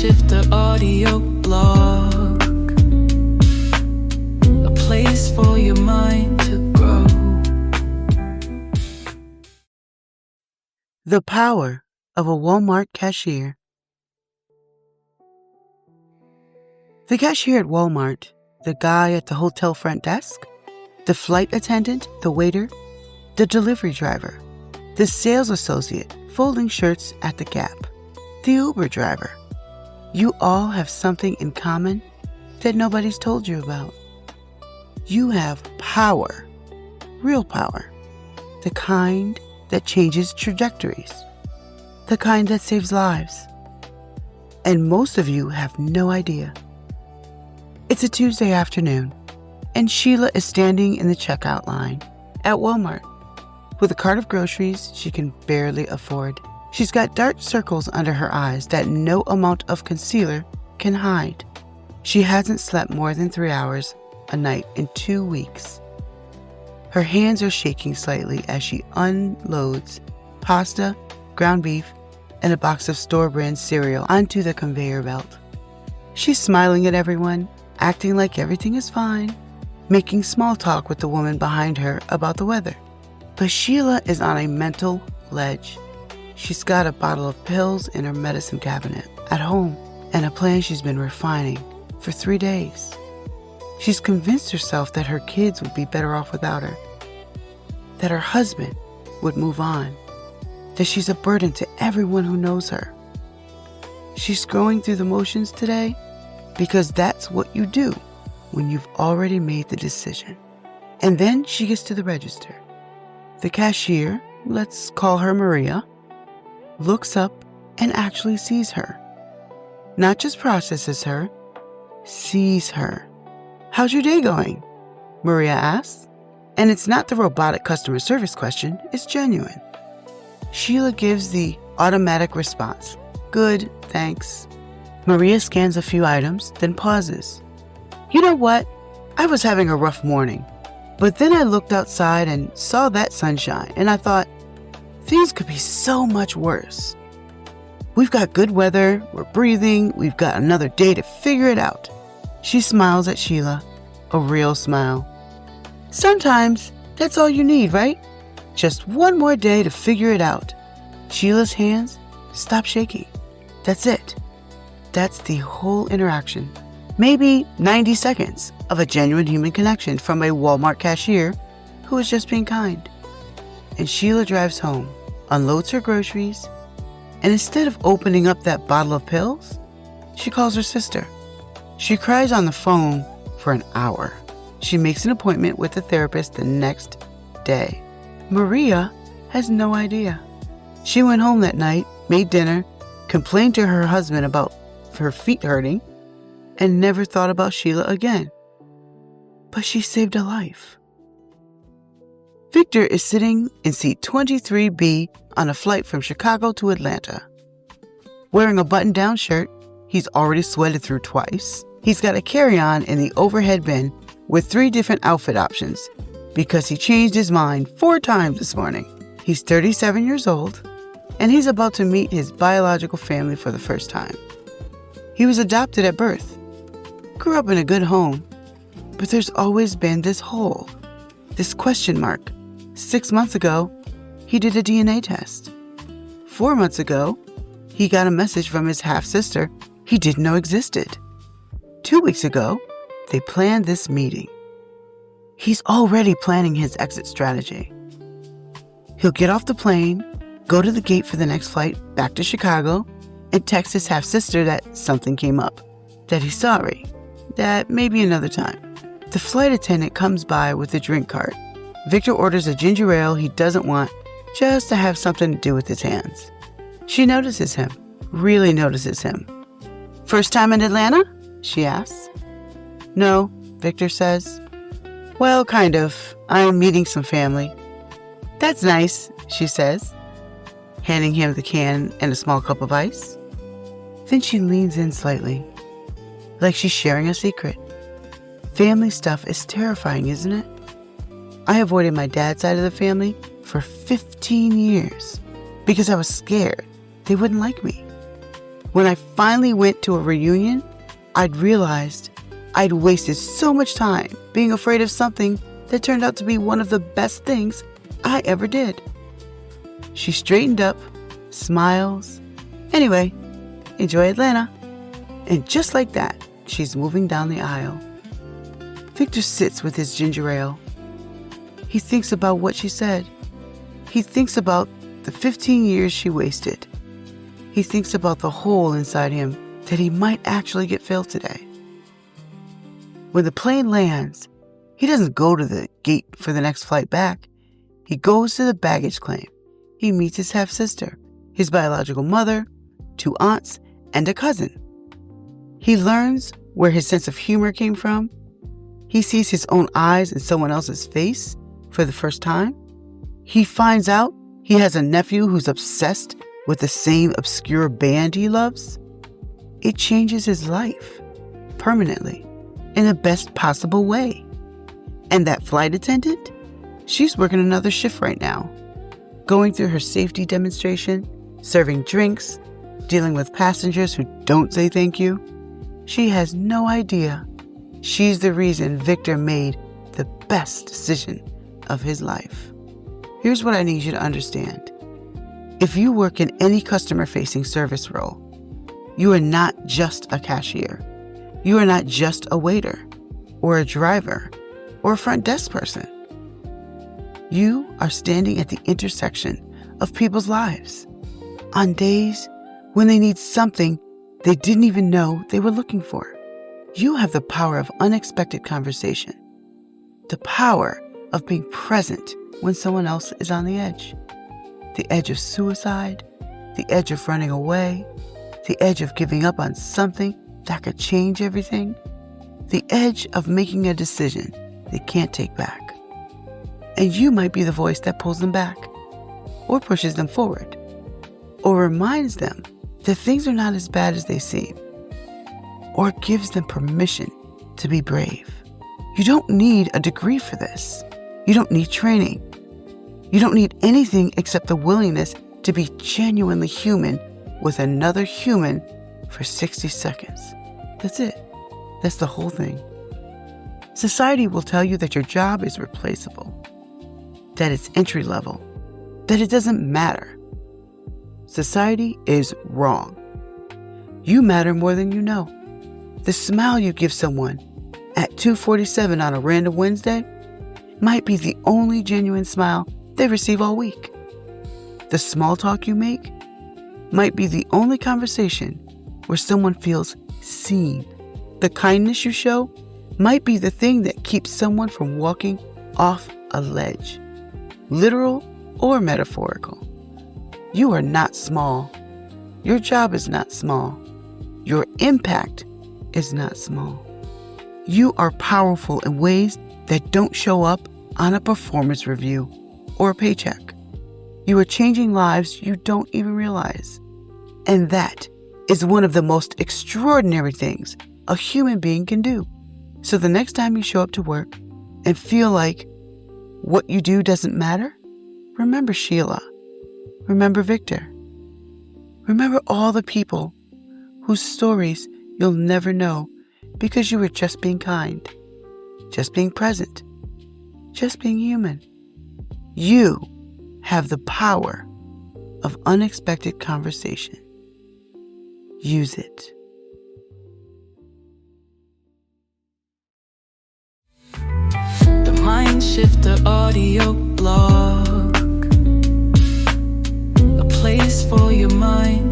MindShifter Audio Blog, a place for your mind to grow. The power of a Walmart cashier. The cashier at Walmart, the guy at the hotel front desk, the flight attendant, the waiter, the delivery driver, the sales associate folding shirts at the Gap, the Uber driver. You all have something in common that nobody's told you about. You have power, real power, the kind that changes trajectories, the kind that saves lives. And most of you have no idea. It's a Tuesday afternoon, and Sheila is standing in the checkout line at Walmart with a cart of groceries she can barely afford. She's got dark circles under her eyes that no amount of concealer can hide. She hasn't slept more than 3 hours a night in 2 weeks. Her hands are shaking slightly as she unloads pasta, ground beef, and a box of store-brand cereal onto the conveyor belt. She's smiling at everyone, acting like everything is fine, making small talk with the woman behind her about the weather. But Sheila is on a mental ledge. She's got a bottle of pills in her medicine cabinet at home and a plan she's been refining for 3 days. She's convinced herself that her kids would be better off without her, that her husband would move on, that she's a burden to everyone who knows her. She's going through the motions today because that's what you do when you've already made the decision. And then she gets to the register. The cashier, let's call her Maria, looks up and actually sees her. Not just processes her, sees her. "How's your day going?" Maria asks. And it's not the robotic customer service question, it's genuine. Sheila gives the automatic response. "Good, thanks." Maria scans a few items, then pauses. "You know what? I was having a rough morning, but then I looked outside and saw that sunshine, and I thought, things could be so much worse. We've got good weather, we're breathing, we've got another day to figure it out." She smiles at Sheila, a real smile. Sometimes that's all you need, right? Just one more day to figure it out. Sheila's hands stop shaking. That's it. That's the whole interaction. Maybe 90 seconds of a genuine human connection from a Walmart cashier who is just being kind. And Sheila drives home, unloads her groceries, and instead of opening up that bottle of pills, she calls her sister. She cries on the phone for an hour. She makes an appointment with the therapist the next day. Maria has no idea. She went home that night, made dinner, complained to her husband about her feet hurting, and never thought about Sheila again. But she saved a life. Victor is sitting in seat 23B on a flight from Chicago to Atlanta. Wearing a button-down shirt he's already sweated through twice, he's got a carry-on in the overhead bin with 3 different outfit options because he changed his mind 4 times this morning. He's 37 years old, and he's about to meet his biological family for the first time. He was adopted at birth, grew up in a good home, but there's always been this hole, this question mark. 6 months ago, he did a DNA test. 4 months ago, he got a message from his half-sister he didn't know existed. 2 weeks ago, they planned this meeting. He's already planning his exit strategy. He'll get off the plane, go to the gate for the next flight back to Chicago, and text his half-sister that something came up, that he's sorry, that maybe another time. The flight attendant comes by with a drink cart. Victor orders a ginger ale he doesn't want, just to have something to do with his hands. She notices him, really notices him. "First time in Atlanta?" she asks. "No," Victor says. "Well, kind of. I'm meeting some family." "That's nice," she says, handing him the can and a small cup of ice. Then she leans in slightly, like she's sharing a secret. Family stuff is terrifying, isn't it? I avoided my dad's side of the family for 15 years because I was scared they wouldn't like me. When I finally went to a reunion, I'd realized I'd wasted so much time being afraid of something that turned out to be one of the best things I ever did. She straightened up, smiles. Anyway, enjoy Atlanta. And just like that, she's moving down the aisle. Victor sits with his ginger ale. He thinks about what she said. He thinks about the 15 years she wasted. He thinks about the hole inside him that he might actually get filled today. When the plane lands, he doesn't go to the gate for the next flight back. He goes to the baggage claim. He meets his half-sister, his biological mother, 2 aunts, and a cousin. He learns where his sense of humor came from. He sees his own eyes in someone else's face for the first time. He finds out he has a nephew who's obsessed with the same obscure band he loves. It changes his life permanently in the best possible way. And that flight attendant, she's working another shift right now, going through her safety demonstration, serving drinks, dealing with passengers who don't say thank you. She has no idea she's the reason Victor made the best decision of his life. Here's what I need you to understand. If you work in any customer-facing service role, you are not just a cashier. You are not just a waiter or a driver or a front desk person. You are standing at the intersection of people's lives on days when they need something they didn't even know they were looking for. You have the power of unexpected conversation, the power of being present when someone else is on the edge of suicide, the edge of running away, the edge of giving up on something that could change everything, the edge of making a decision they can't take back. And you might be the voice that pulls them back, or pushes them forward, or reminds them that things are not as bad as they seem, or gives them permission to be brave. You don't need a degree for this. You don't need training. You don't need anything except the willingness to be genuinely human with another human for 60 seconds. That's it. That's the whole thing. Society will tell you that your job is replaceable, that it's entry level, that it doesn't matter. Society is wrong. You matter more than you know. The smile you give someone at 2:47 on a random Wednesday might be the only genuine smile they receive all week. The small talk you make might be the only conversation where someone feels seen. The kindness you show might be the thing that keeps someone from walking off a ledge, literal or metaphorical. You are not small. Your job is not small. Your impact is not small. You are powerful in ways that don't show up on a performance review or a paycheck. You are changing lives you don't even realize. And that is one of the most extraordinary things a human being can do. So the next time you show up to work and feel like what you do doesn't matter, remember Sheila. Remember Victor. Remember all the people whose stories you'll never know because you were just being kind, just being present, just being human. You have the power of unexpected conversation. Use it. The MindShifter Audio Blog, a place for your mind